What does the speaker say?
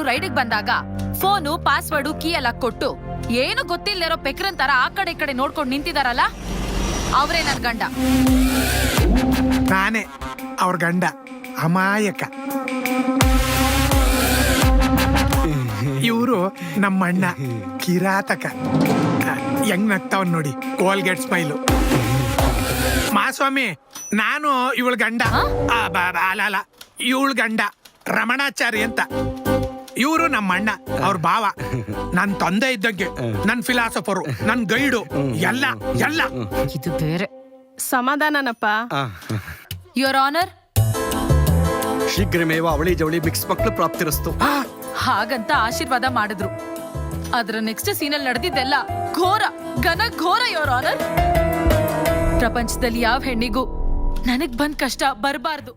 ರೈಡಿಗೆ ಬಂದಾಗ phone password key ಎಲ್ಲ ಕೊಟ್ಟು ಏನು ಗೊತ್ತಿಲ್ಲದಿರೋ ಪೆಕ್ರನ್ ತರ ಆ ಕಡೆ ಈ ಕಡೆ ನೋಡ್ಕೊಂಡು ನಿಂತಿದಾರಲ್ಲ ಅವರೇ ನನ್ ಗಂಡ. ನಾನೇ ಅವ್ರ ಗಂಡ, ಅಮಾಯಕ. ಇವರು ನಮ್ಮ ಅಣ್ಣ, ಕಿರಾತಕ. ಹೆಂಗ್ ನಗ್ತಾವ್ ನೋಡಿ, ಕೋಲ್ಗೇಟ್ ಸ್ಮೈಲು. ಮಾಸ್ವಾಮಿ, ನಾನು ಇವಳ ಗಂಡ. ಅಲ್ಲ, ಇವಳ ಗಂಡ ರಮಣಾಚಾರಿ ಅಂತ. ಇವರು ನಮ್ಮ ಅಣ್ಣ, ಅವ್ರ ಭಾವ. ನನ್ ತಂದೆ ಇದ್ದಂಗೆ, ನನ್ ಫಿಲಾಸಫರು, ನನ್ ಗೈಡು, ಎಲ್ಲ ಎಲ್ಲ. ಇದು ಬೇರೆ. ಸಮಾಧಾನನಪ್ಪ. ಯುವರ್ ಆನರ್, ಶೀಘ್ರಮೇವ ಅವಳಿ ಜವಳಿ ಮಿಕ್ಸ್ ಮಕ್ಕಳು ಪ್ರಾಪ್ತಿರಸ್ತು. ಹಾಗಂತ ಆಶೀರ್ವಾದ ಮಾಡಿದ್ರು. ಅದರ ನೆಕ್ಸ್ಟ್ ಸೀನಲ್ಲಿ ನಡೆದಿದ್ದೆಲ್ಲ ಘೋರ, ಘನ ಘೋರ. ಯುವರ್ ಆನರ್, ಪ್ರಪಂಚದಲ್ಲಿ ಯಾವ ಹೆಣ್ಣಿಗೂ ನನಗ್ ಬಂದ್ ಕಷ್ಟ ಬರಬಾರ್ದು.